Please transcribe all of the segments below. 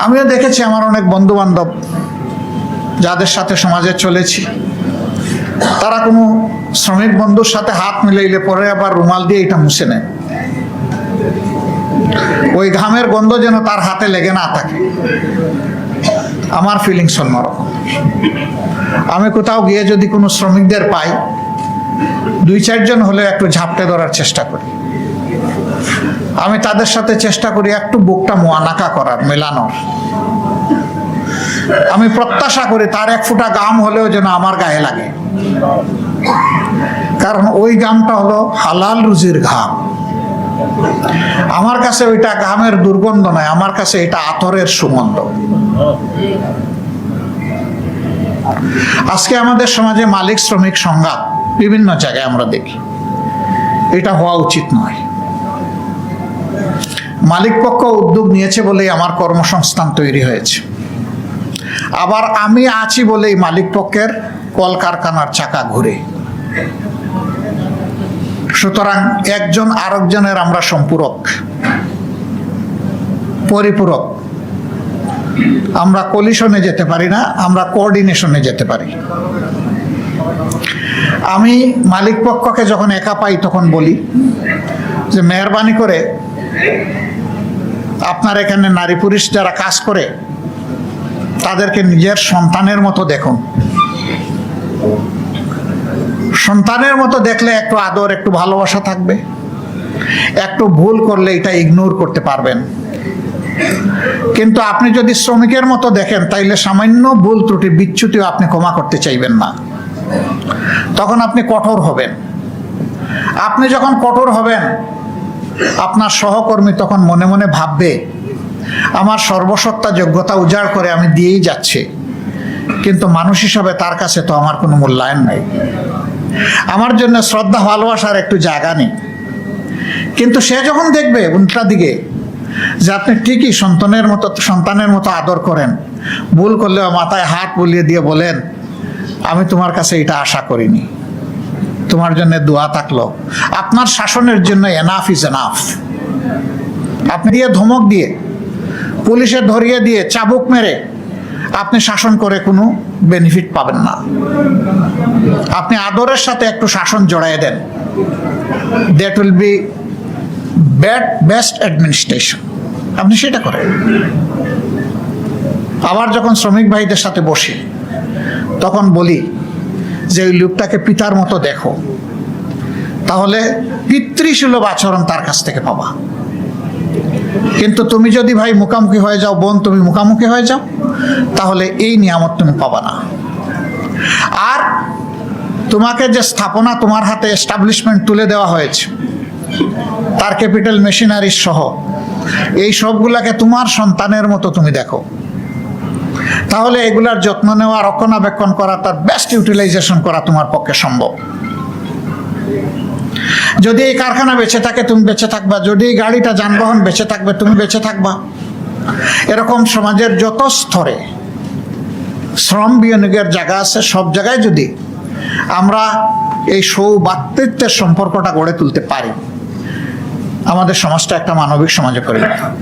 আমিও দেখেছি আমার অনেক বন্ধু বান্ধব যাদের সাথে সমাজে চলেছি, তারা কোনো শ্রমিক বন্ধুর সাথে হাত মিলাইলে পরে আবার রুমাল দিয়ে এটা মুছে নেয়, ওই ঘামের গন্ধ যেন তার হাতে লেগে না থাকে। আমার ফিলিংস অন্যরকম। আমি কোথাও গিয়ে যদি কোনো শ্রমিকদের পাই, 2-4 জন হলে একটু ঝাপটে ধরার চেষ্টা করি। আমি তাদের সাথে চেষ্টা করি একটু বুকটা মোয়ানাকা করার, মেলানোর। আমি প্রত্যাশা করি তার 1 ফোঁটা ঘাম হলেও যেন আমার গায়ে লাগে, কারণ ওই ঘামটা হলো হালাল রুজির ঘাম। আমার কাছে ওইটা ঘামের দুর্গন্ধ নয়, আমার কাছে এটা আতরের সুগন্ধ। আজকে আমাদের সমাজে মালিক শ্রমিক সংঘাত বিভিন্ন জায়গায় আমরা দেখি, এটা হওয়া উচিত নয়। মালিক পক্ষ উদ্যোগ নিয়েছে বলেই আমার কর্মসংস্থান তৈরি হয়েছে, আবার আমি আছি বলেই মালিক পক্ষের কলকারখানার চাকা ঘুরে। সুতরাং একজন আরেকজনের আমরা সম্পূরক, পরিপূরক। আমরা কলিশনে যেতে পারি না, আমরা কোঅর্ডিনেশনে যেতে পারি। আমি মালিক পক্ষকে যখন একা পাই তখন বলি যে মেহরবানি করে আপনার এখানে নারী পুরুষ যারা কাজ করে তাদেরকে নিজের সন্তানের মতো দেখুন। সন্তানের মতো দেখলে একটু আদর, একটু ভালোবাসা থাকবে। একটু ভুল করলে এটা ইগনোর করতে পারবেন। কিন্তু আপনি যদি শ্রমিকের মতো দেখেন, তাইলে সামান্য ভুল ত্রুটি বিচ্যুতিও আপনি ক্ষমা করতে চাইবেন না, তখন আপনি কঠোর হবেন। আপনি যখন কঠোর হবেন, আপনার সহকর্মী তখন মনে মনে ভাববে আমার সর্বসত্তা যোগ্যতা উজাড় করে আমি দিয়েই যাচ্ছি, কিন্তু মানুষ হিসাবে তার কাছে তো আমার কোনো মূল্যায়ন নাই, আমার জন্য শ্রদ্ধা ভালোবাসার একটু জায়গা নেই। কিন্তু সে যখন দেখবে উল্টা দিকে যে আপনি ঠিকই সন্তানের মতো আদর করেন, ভুল করলেও মাথায় হাত বুলিয়ে দিয়ে বলেন আমি তোমার কাছে এটা আশা করিনি, তোমার জন্য দোয়া থাকলো, আপনার শাসনের জন্য এনাফ ইজ এনাফ। আপনি দিয়ে ধমক দিয়ে, পুলিশে ধরিয়ে দিয়ে, চাবুক মেরে আপনি শাসন করে কোনো বেনিফিট পাবেন না। আপনি আদরের সাথে একটু শাসন জড়াই দেন, that will be best administration. আপনি সেটা করেন। আবার যখন শ্রমিক ভাইদের সাথে বসি তখন বলি যে ওই লোকটাকে পিতার মতো দেখো, তাহলে পিতৃসুলভ আচরণ তার কাছ থেকে পাবা। কিন্তু তুমি যদি ভাই মুখামুখি হয়ে যাও, বোন তুমি মুখামুখি হয়ে যাও, তাহলে এই নিয়ামত তুমি পাবা না। আর তোমাকে যে স্থাপনা তোমার হাতে এস্টাবলিশমেন্ট তুলে দেওয়া হয়েছে, তার ক্যাপিটাল মেশিনারি সহ এই সবগুলাকে তোমার সন্তানের মতো তুমি দেখো, তাহলে এগুলার যত্ন নেওয়া, রক্ষণাবেক্ষণ করা, তার বেস্ট ইউটিলাইজেশন করা তোমার পক্ষে সম্ভব। যদি এই কারখানা বেঁচে থাকে তুমি বেঁচে থাকবা, যদি এই গাড়িটা যানবাহন বেঁচে থাকবে তুমি বেঁচে থাকবা। এরকম সমাজের যত স্তরে শ্রম বিনিয়োগের জায়গা আছে, সব জায়গায় যদি আমরা এই সৌভাতৃত্বের সম্পর্কটা গড়ে তুলতে পারি, আমাদের সমাজটা একটা মানবিক সমাজে পরিণত হবে।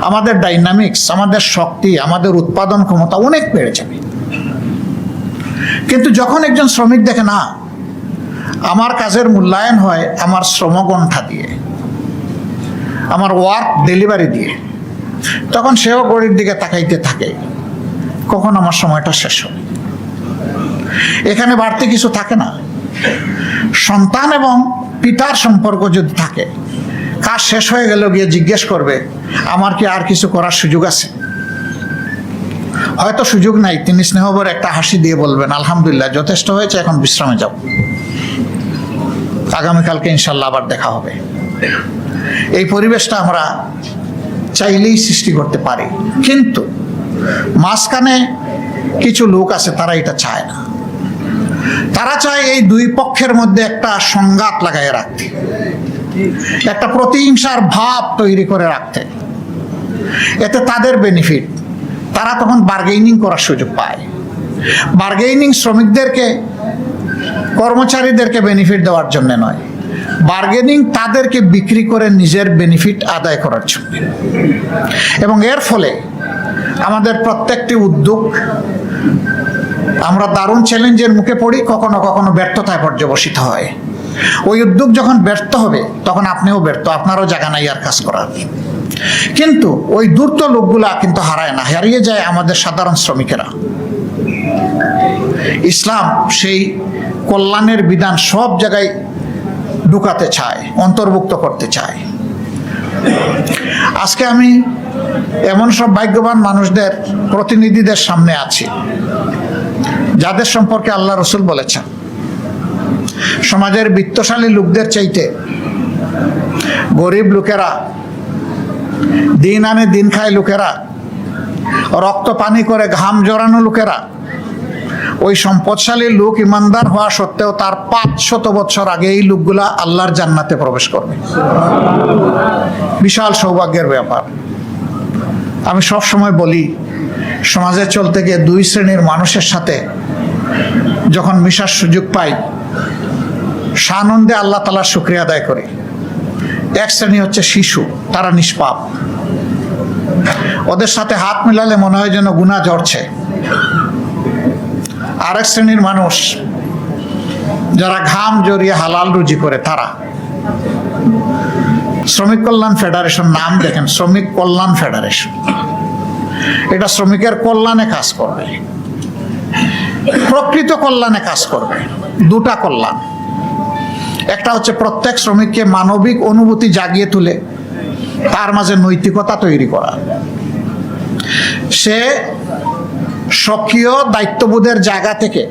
আমাদের ডাইনামিক্স, আমাদের শক্তি, আমাদের উৎপাদন ক্ষমতা অনেক বেড়ে যাবে। কিন্তু যখন একজন শ্রমিক দেখে না আমার কাজের মূল্যায়ন হয় আমার শ্রমগণ্ঠা দিয়ে, আমার ওয়ার্ক ডেলিভারি দিয়ে, তখন সেও গড়ির দিকে তাকাইতে থাকে কখন আমার সময়টা শেষ হবে। এখানে বাড়তি কিছু থাকে না। সন্তান এবং পিতার সম্পর্ক যদি থাকে, কাজ শেষ হয়ে গেল গিয়ে জিজ্ঞেস করবে আমার কি আর কিছু করার সুযোগ আছে? হয়তো সুযোগ নাই, তিনি স্নেহভরে একটা হাসি দিয়ে বলবেন আলহামদুলিল্লাহ যথেষ্ট হয়েছে, এখন বিশ্রামে যাও, আগামীকালকে ইনশাল্লাহ আবার দেখা হবে। এই পরিবেশটা আমরা চাইলেই সৃষ্টি করতে পারি, কিন্তু মাঝখানে কিছু লোক আছে তারা এটা চায় না। তারা চায় এই দুই পক্ষের মধ্যে একটা সংঘাত লাগাই রাখতে, একটা প্রতিহিংসার ভাব তৈরি করে রাখতে। এতে তাদের বেনিফিট, তারা তখন বার্গেনিং করার সুযোগ পায়। বার্গেনিং শ্রমিকদেরকে, কর্মচারীদেরকে বেনিফিট দেওয়ার জন্য নয়, বার্গেনিং তাদেরকে বিক্রি করে নিজের বেনিফিট আদায় করার জন্য। এবং এর ফলে আমাদের প্রত্যেকটি উদ্যোগ আমরা দারুণ চ্যালেঞ্জের মুখে পড়ি, কখনো কখনো ব্যর্থতায় পর্যবসিত হয়। ওই উদ্যোগ যখন ব্যর্থ হবে তখন আপনিও ব্যর্থ, আপনারও জায়গা নাই আর কাজ করার। কিন্তু ওই ধূর্ত লোকগুলা কিন্তু হারায় না, হারিয়ে যায় আমাদের সাধারণ শ্রমিকেরা। ইসলাম সেই কল্যাণের বিধান সব জায়গায় ঢুকাতে চায়, অন্তর্ভুক্ত করতে চায়। আজকে আমি এমন সব ভাগ্যবান মানুষদের প্রতিনিধিদের সামনে আছি যাদের সম্পর্কে আল্লাহ রসুল বলেছেন, সমাজের বিত্তশালী লোকদের চাইতে গরিব লোকেরা, দিন আনে দিন খায় লোকেরা, রক্ত পানি করে ঘাম জড়ানো লোকেরা, ওই সম্পদশালী লোক ইমানদার হওয়া সত্ত্বেও তার 500 বছর আগে এই লোকগুলা আল্লাহর জান্নাতে প্রবেশ করবে। বিশাল সৌভাগ্যের ব্যাপার। আমি সব সময় বলি, সমাজে চলতে গিয়ে দুই শ্রেণীর মানুষের সাথে যখন মিশার সুযোগ পাই, সানন্দে আল্লাহ তাআলার শুকরিয়া আদায় করি। এক শ্রেণী হচ্ছে শিশু, তারা নিষ্পাপ, ওদের সাথে হাত মিলালে মনে হয় যেন গুনাহ ঝরছে। আরেক শ্রেণীর মানুষ যারা ঘাম জড়িয়ে হালাল রুজি করে, তারা। শ্রমিক কল্যাণ ফেডারেশন, নাম দেখেন, শ্রমিক কল্যাণ ফেডারেশন। এটা শ্রমিকের কল্যাণে কাজ করবে, প্রকৃত কল্যাণে কাজ করবে। দুটা কল্যাণ, একটা হচ্ছে প্রত্যেক শ্রমিককে মানবিক অনুভূতি জাগিয়ে তুলে তার মাঝে নৈতিকতা তৈরি করা। সে সক্রিয় দায়িত্ববোধের জায়গা থেকে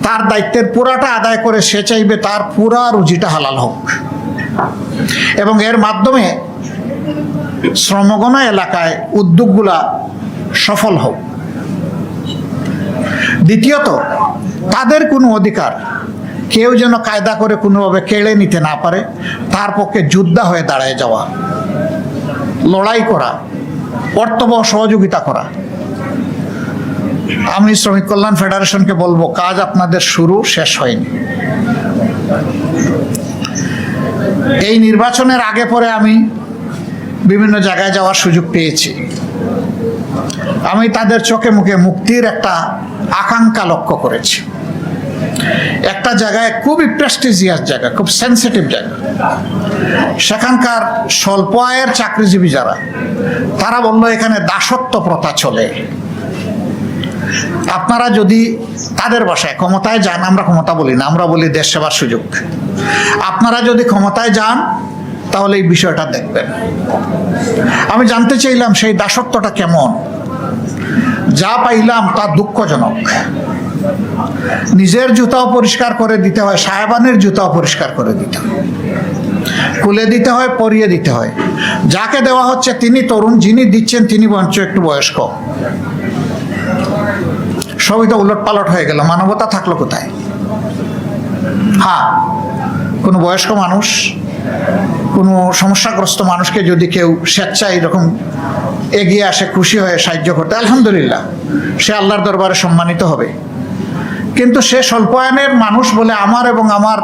তার দায়িত্বের পুরাটা আদায় করে সে চাইবে তার পুরা রুজিটা হালাল হোক, এবং এর মাধ্যমে শ্রমগণ এলাকায় উদ্যোগগুলা সফল হোক। দ্বিতীয়ত, তাদের কোনো অধিকার কেউ যেন কায়দা করে কোনোভাবে কেড়ে নিতে না পারে, তার পক্ষে যোদ্ধা হয়ে দাঁড়ায় যাওয়া, লড়াই করা, অর্থবহ সহযোগিতা করা। আমি শ্রমিক কল্যাণ ফেডারেশনকে বলবো, কাজ আপনাদের শুরু, শেষ হয়নি। এই নির্বাচনের আগে পরে আমি বিভিন্ন জায়গায় যাওয়ার সুযোগ পেয়েছি। আমি তাদের চোখে মুখে মুক্তির একটা আকাঙ্ক্ষা লক্ষ্য করেছি। একটা জায়গায় খুবই প্রেস্টিজিয়াস জায়গা, খুব সেন্সিটিভ জায়গা, সেখানকার স্বল্প আয়ের চাকরিজীবী যারা, তারা বললো এখানে দাসত্ব প্রথা চলে। আপনারা যদি তাদের বাসায় ক্ষমতায় যান, আমরা ক্ষমতা বলি না, আমরা বলি দেশ সেবার সুযোগ, আপনারা যদি ক্ষমতায় যান তাহলে এই বিষয়টা দেখবেন। আমি জানতে চাইলাম সেই দাসত্বটা কেমন। যা পাইলাম তা দুঃখজনক। নিজের জুতাও পরিষ্কার করে দিতে হয়, সাহেবানের জুতাও পরিষ্কার করে দিতে হয়, খুলে দিতে হয়, পরিয়ে দিতে হয়। যাকে দেওয়া হচ্ছে তিনি তরুণ, যিনি দিচ্ছেন তিনি বঞ্চ একটু বয়স্ক। সবই তো উলট পালট হয়ে গেল, মানবতা থাকলো কোথায়? হ্যাঁ, কোনো বয়স্ক মানুষ, কোনো সমস্যাগ্রস্ত মানুষকে যদি কেউ স্বেচ্ছায় এরকম এগিয়ে আসে, খুশি হয়ে সাহায্য করতে, আলহামদুলিল্লাহ, সে আল্লাহর দরবারে সম্মানিত হবে। কিন্তু সে স্বল্প আয়ের মানুষ বলে আমার এবং আমার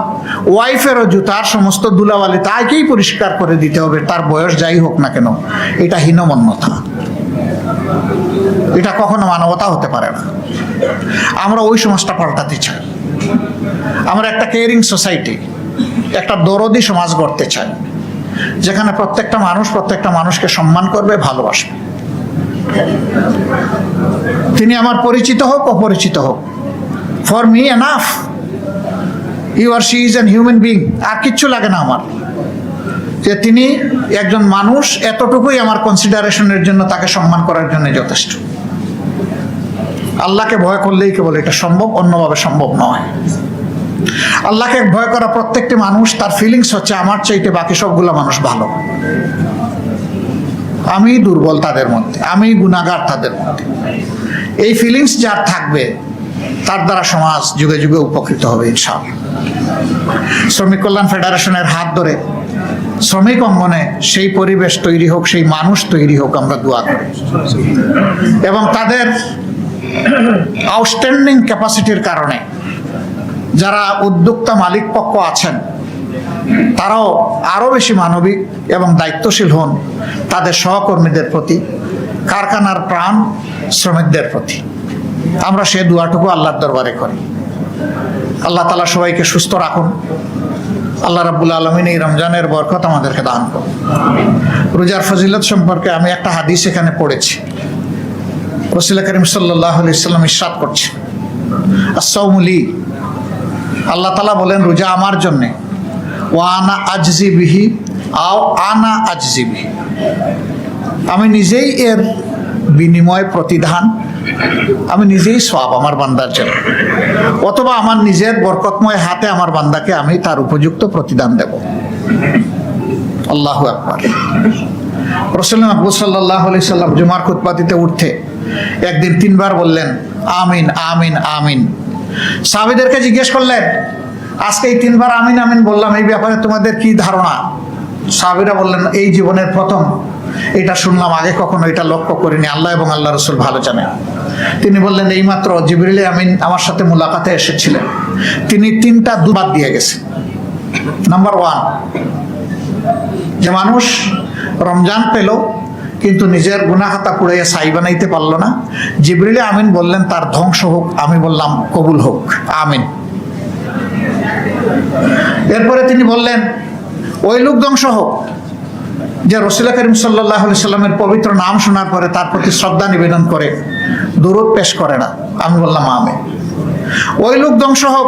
ওয়াইফেরও জুতার সমস্ত ধুলাবালি তাকেই পরিষ্কার করে দিতে হবে, তার বয়স যাই হোক না কেন। এটা হীনমন্যতা, এটা কখনো মানবতা হতে পারে না। আমরা ওই সমাজটা পাল্টাতে চাই। আমরা একটা কেয়ারিং সোসাইটি, একটা দরদি সমাজ গড়তে চাই, যেখানে প্রত্যেকটা মানুষ প্রত্যেকটা মানুষকে সম্মান করবে, ভালোবাসবে। তিনি আমার পরিচিত হোক অপরিচিত হোক, for me enough, he or she is an human being. আর কিচ্ছু লাগে না আমার, যে তিনি একজন মানুষ, এতটুকুই আমার কনসিডারেশনের জন্য, তাকে সম্মান করার জন্য যথেষ্ট। আল্লাহকে ভয় করলেই কেবল এটা সম্ভব, অন্যভাবে সম্ভব নয়। আল্লাহকে ভয় করা প্রত্যেকটি মানুষ, তার ফিলিংস হচ্ছে আমার চাইতে বাকি সবগুলো মানুষ ভালো, আমি দুর্বল তাদের মধ্যে, আমি গুনাহগার তাদের মধ্যে। এই ফিলিংস যার থাকবে তার দ্বারা সমাজ যুগে যুগে উপকৃত হবে ইনশাআল্লাহ। শ্রমিক কল্যাণ ফেডারেশনের হাত ধরে শ্রমিক অঙ্গনে সেই পরিবেশ তৈরি হোক, সেই মানুষ তৈরি হোক, আমরা দোয়া করি। এবং তাদের আউটস্ট্যান্ডিং ক্যাপাসিটির কারণে যারা উদ্যোক্তা মালিক পক্ষ আছেন, তারাও আরো বেশি মানবিক এবং দায়িত্বশীল হন তাদের সহকর্মীদের প্রতি, কারখানার প্রাণ শ্রমিকদের প্রতি। আমরা সে দোয়াটুকু আল্লাহর দরবারে করি। আল্লাহ তাআলা সবাইকে সুস্থ রাখুন। আল্লাহ রাব্বুল আলামিন এই রমজানের বরকত আমাদেরকে দান করুন। রোজার ফজিলত সম্পর্কে আমি একটা হাদিস এখানে পড়েছি। রাসূল করিম সাল্লাল্লাহু আলাইহি ওয়াসাল্লাম ইরশাদ করছেন, আস-সাওমু লি, আল্লাহ তাআলা বলেন রোজা আমার জন্যে, ওয়া আনা আজজি বিহি আও আনা আজজি বিহি, আমি নিজেই এর বিনিময় প্রতিদান, আমি নিজেই সওয়াব আমার বান্দার জন্য, অথবা আমার নিজের বরকতময় হাতে আমার বান্দাকে আমি তার উপযুক্ত প্রতিদান দেব। আল্লাহু আকবার। রাসূল আকরাম সাল্লাল্লাহু আলাইহি সাল্লাম জুমার খুতবা দিতে উঠতে একদিন 3 বার বললেন আমিন আমিন আমিন। সাহাবীদেরকে জিজ্ঞেস করলেন, আজকে এই 3 বার আমিন আমিন বললাম, এই ব্যাপারে তোমাদের কি ধারণা? সাহাবীরা বললেন, এই জীবনের প্রথম এটা শুনলাম, আগে কখনো এটা লক্ষ্য করিনি, আল্লাহ এবং আল্লাহ রাসূল ভালো জানেন। তিনি বললেন, এইমাত্র জিবরিল আমিন আমার সাথে মুলাকাতে এসেছিলেন, তিনি 3টা দুবাদ দিয়ে গেছেন। নাম্বার 1, যে মানুষ রমজান পেল কিন্তু নিজের গুনাহ খাতা পুড়িয়ে ছাই বানাইতে পারলো না, জিবরিল আমিন বললেন তার ধ্বংস হোক, আমি বললাম কবুল হোক, আমিন। এরপরে তিনি বললেন ওই লোক ধ্বংস হোক যে রাসূল করিম সাল্লাল্লাহু আলাইহি সাল্লামের পবিত্র নাম শোনার পরে তার প্রতি শ্রদ্ধা নিবেদন করে, দরুদ পেশ করে না, আমি বললাম আমিন। ওই লোক ধ্বংস হোক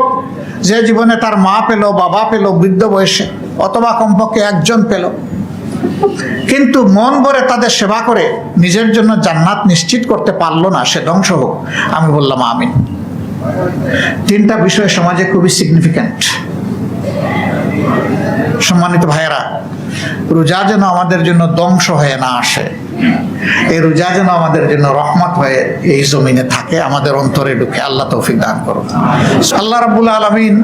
যে জীবনে তার মা পেল, বাবা পেল বৃদ্ধ বয়সে, অথবা কমপক্ষে একজন পেল, কিন্তু মন ভরে তাদের সেবা করে নিজের জন্য জান্নাত নিশ্চিত করতে পারলো না, সে ধ্বংস হোক, আমি বললাম আমিন। 3টা বিষয় সমাজে খুবই সিগনিফিক্যান্ট। সম্মানিত ভাইয়েরা, রোজা যেন আমাদের জন্য ধ্বংস হয়ে না আসে, এই রোজা যেন আমাদের জন্য রহমত হয়ে এই জমিনে থাকে, আমাদের অন্তরে ঢুকে। আল্লাহ তৌফিক দান করুন। আল্লাহ রাব্বুল আলামিন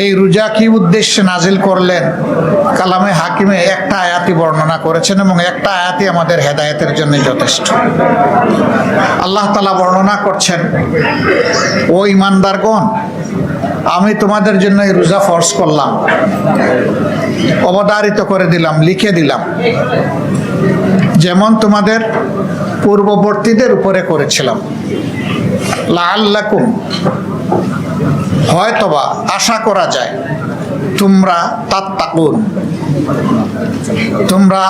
এই রোজা কি উদ্দেশ্যে নাজিল করলেন, কালামে হাকিমে একটা আয়াতই বর্ণনা করেছেন, এবং একটা আয়াতই আমাদের হেদায়েতের জন্য যথেষ্ট। আল্লাহ তাআলা বর্ণনা করছেন, ও ঈমানদারগণ, আমি তোমাদের জন্য এই রোজা ফরজ করলাম, অবধারিত করে দিলাম, লিখে দিলাম, যেমন তোমাদের পূর্ববর্তীদের উপরে করেছিলাম। লাআল্লাকুম, হয়তোবা আশা করা যায় তোমরা তাত্তাকুন, তোমরা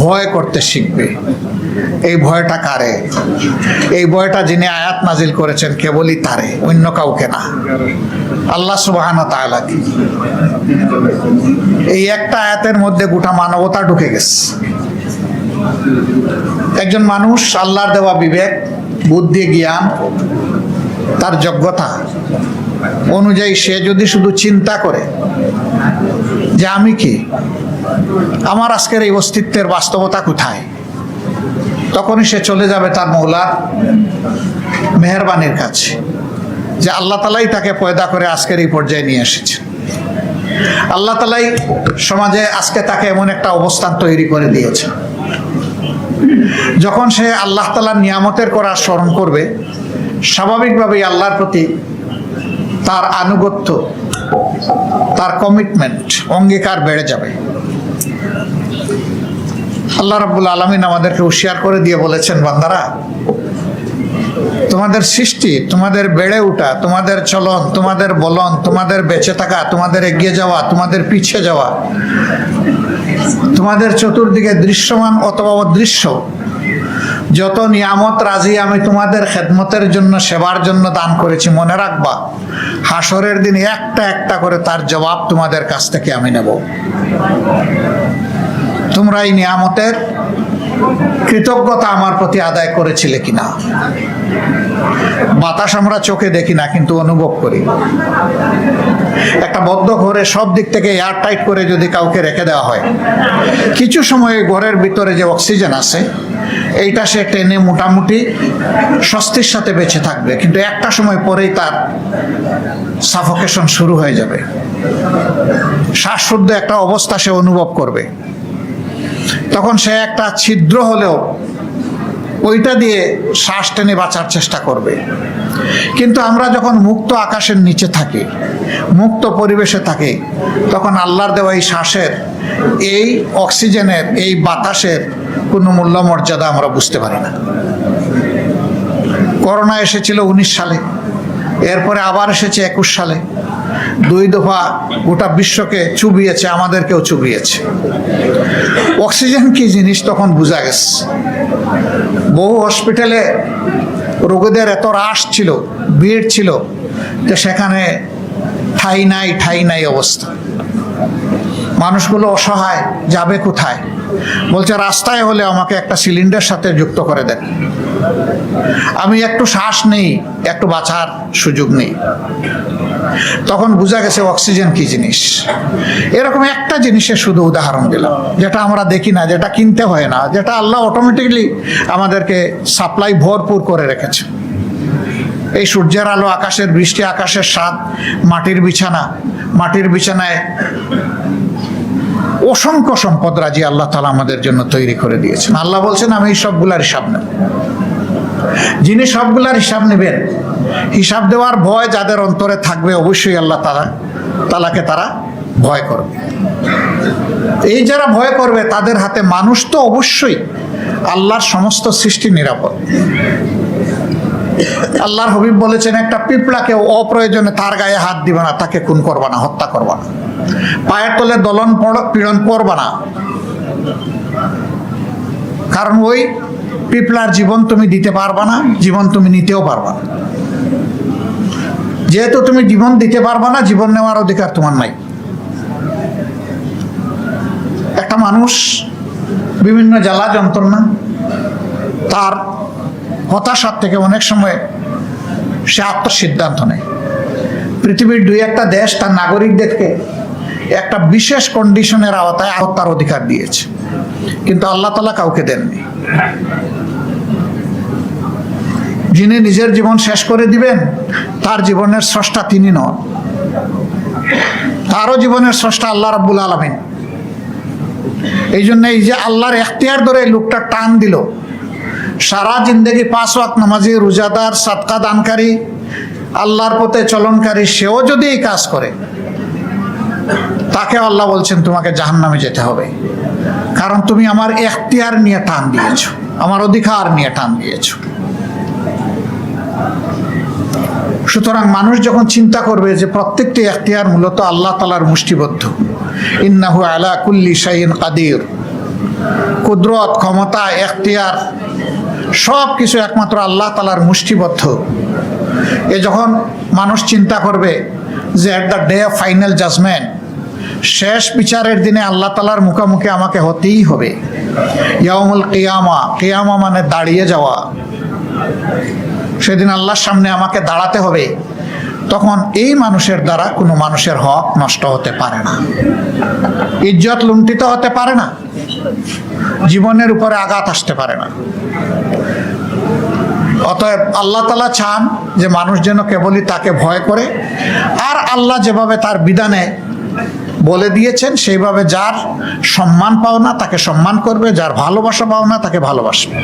ভয় করতে শিখবে। এই ভয়টা কারে? এই ভয়টা যিনি আয়াত নাজিল করেছেন কেবলই তারে, অন্য কাউকে না, আল্লাহ সুবহানাহু ওয়া তাআলা। এই একটা আয়াতের মধ্যে গোটা মানবতা ঢুকে গেছে। একজন মানুষ আল্লাহর দেওয়া বিবেক, বুদ্ধি, জ্ঞান, তার যোগ্যতা অনুযায়ী সে যদি শুধু চিন্তা করে যে আমি কি, আমার আজকের এই অস্তিত্বের বাস্তবতা কোথায়, তখনই সে চলে যাবে তার মওলার মেহেরবানির কাছে, যে আল্লাহ তাআলাই তাকে পয়দা করে আজকের এই পর্যায়ে নিয়ে এসেছে। আল্লাহ তাআলাই সমাজে আজকে তাকে এমন একটা অবস্থান তৈরি করে দিয়েছে, যখন সে আল্লাহ তাআলার নিয়ামতের করার স্মরণ করবে, স্বাভাবিকভাবেই আল্লাহর প্রতি তার আনুগত্য, তার কমিটমেন্ট, অঙ্গীকার বেড়ে যাবে। আল্লাহ রাব্বুল আলামিন আমাদেরকে হুঁশিয়ার করে দিয়ে বলেছেন, বান্দারা, তোমাদের সৃষ্টি, তোমাদের বেড়ে ওঠা, তোমাদের চলন, তোমাদের বলন, তোমাদের বেঁচে থাকা, তোমাদের এগিয়ে যাওয়া, তোমাদের পিছিয়ে যাওয়া, তোমাদের চতুর্দিকে দৃশ্যমান অথবা অদৃশ্য যত নিয়ামত রাজি আমি তোমাদের খেদমতের জন্য, সেবার জন্য দান করেছি, মনে রাখবা হাসরের দিন একটা একটা করে তার জবাব তোমাদের কাছ থেকে আমি নেব। তোমরা এই নিয়ামতের কৃতজ্ঞতা আমার প্রতি আদায় করেছিলে কিনা? বাতাস আমরা চোখে দেখি না, কিন্তু অনুভব করি। একটা বদ্ধ ঘরে সব দিক থেকে এয়ার টাইট করে যদি কাউকে রেখে দেওয়া হয়, কিছু সময় ঘরের ভিতরে যে অক্সিজেন আছে এইটা সে টেনে মোটামুটি স্বস্তির সাথে বেঁচে থাকবে, কিন্তু একটা সময় পরেই তার সাফোকেশন শুরু হয়ে যাবে, শ্বাসরুদ্ধ একটা অবস্থা সে অনুভব করবে। তখন সে একটা ছিদ্র হলেও ওইটা দিয়ে শ্বাস টেনে বাঁচার চেষ্টা করবে। কিন্তু আমরা যখন মুক্ত আকাশের নিচে থাকি, মুক্ত পরিবেশে থাকি, তখন আল্লাহর দেওয়া এই শ্বাসের, এই অক্সিজেনের, এই বাতাসের কোনো মূল্য মর্যাদা আমরা বুঝতে পারি না। করোনা এসেছিল 19 সালে, এরপরে আবার এসেছে 21 সালে। 2 দফা গোটা বিশ্বকে চুবিয়েছে, আমাদেরকেও চুবিয়েছে। অক্সিজেন কি জিনিস তখন বোঝা গেছে। বহু হসপিটালে রোগীদের এত রাশ ছিল, ভিড় ছিল যে সেখানে ঠাই নাই অবস্থা। মানুষগুলো অসহায়, যাবে কোথায়? বলছে রাস্তায় হলে আমাকে একটা সিলিন্ডার সাথে যুক্ত করে দেন, আমি একটু শ্বাস নেই, একটু বাঁচার সুযোগ নেই। তখন বোঝা গেছে অক্সিজেন কি জিনিস। এরকম একটা জিনিসের শুধু উদাহরণ দিলাম, যেটা আমরা দেখি না, যেটা কিনতে হয় না, যেটা আল্লাহ অটোমেটিকলি আমাদেরকে সাপ্লাই ভরপুর করে রেখেছে। এই সূর্যের আলো, আকাশের বৃষ্টি, আকাশের স্বাদ, মাটির বিছানা, মাটির বিছানায় অসংখ্য সম্পদ রাজি আল্লাহ তাআলা আমাদের জন্য তৈরি করে দিয়েছেন। আল্লাহ বলছেন আমি এই সবগুলার হিসাব নেব। যিনি সবগুলার হিসাব নেবেন, হিসাব দেওয়ার ভয় যাদের অন্তরে থাকবে, অবশ্যই আল্লাহ তাআলাকে তারা ভয় করবে। এই যারা ভয় করবে তাদের হাতে মানুষ তো অবশ্যই, আল্লাহর সমস্ত সৃষ্টি নিরাপদ। আল্লাহর হাবিব বলেছেন একটা পিঁপড়াকে অপ্রয়োজনে তার গায়ে হাত দিবে না, তাকে খুন করবা না, হত্যা করবা না, পায়ের তলে দলন পীড়ন করবা না। কারণ ওই পিঁপড়ার জীবন তুমি দিতে পারবা না, জীবন তুমি নিতেও পারবা না। যেহেতু তুমি জীবন দিতে পারবা না, জীবন নেওয়ার অধিকার তোমার নাই। একটা মানুষ বিভিন্ন জ্বালা যন্ত্রণা, তার হতাশার থেকে অনেক সময় সে আত্মসিদ্ধান্ত নেয়। পৃথিবীর 2-1টা দেশ তার নাগরিকদেরকে একটা বিশেষ কন্ডিশনের আওতায় হত্যার অধিকার দিয়েছে, কিন্তু আল্লাহ তাআলা কাউকে দেননি। যিনি নিজের জীবন শেষ করে দিবেন, তার জীবনের স্রষ্টা তিনি নন, তারও জীবনের স্রষ্টা আল্লাহ রাব্বুল আলামিন। এই জন্য এই যে আল্লাহর এখতিয়ার ধরে লোকটা টান দিল, সারা জিন্দেগি 5 ওয়াক্ত নামাজি, রোজাদার, সাদকা দানকারী, আল্লাহর পথে চলনকারী, সেও যদি এই কাজ করে, তাকে আল্লাহ বলছেন তোমাকে জাহান্নামে যেতে হবে। কারণ তুমি আমার এখতিয়ার নিয়ে টান দিয়েছো, আমার অধিকার নিয়ে টান দিয়েছো। সুতরাং মানুষ যখন চিন্তা করবে যে প্রত্যেকটি এখতিয়ার মূলত আল্লাহ তাআলার মুষ্টিবদ্ধ, ইন্নাহু আলা কুল্লি শাইইন কাদির, কুদরত, ক্ষমতা, এখতিয়ার সব কিছু একমাত্র আল্লাহ তাআলার মুষ্টিবদ্ধ। এ যখন মানুষ চিন্তা করবে যে at the day of final judgment, শেষ বিচারের দিনে আল্লাহ তাআলার মুখোমুখি আমাকে হতেই হবে। ইয়াউমুল কিয়ামা, কিয়ামা মানে দাঁড়িয়ে যাওয়া, সেদিন আল্লাহর সামনে আমাকে দাঁড়াতে হবে। তখন এই মানুষের দ্বারা কোনো মানুষের হক নষ্ট হতে পারে না, ইজ্জত লুণ্ঠিত হতে পারে না, জীবনের উপরে আঘাত আসতে পারে না। অতএব আল্লাহ তাআলা চান যে মানুষ যেন কেবলই তাকে ভয় করে, আর আল্লাহ যেভাবে তার বিধানে বলে দিয়েছেন সেইভাবে যার সম্মান পাওনা তাকে সম্মান করবে, যার ভালোবাসা পাওনা তাকে ভালোবাসবে।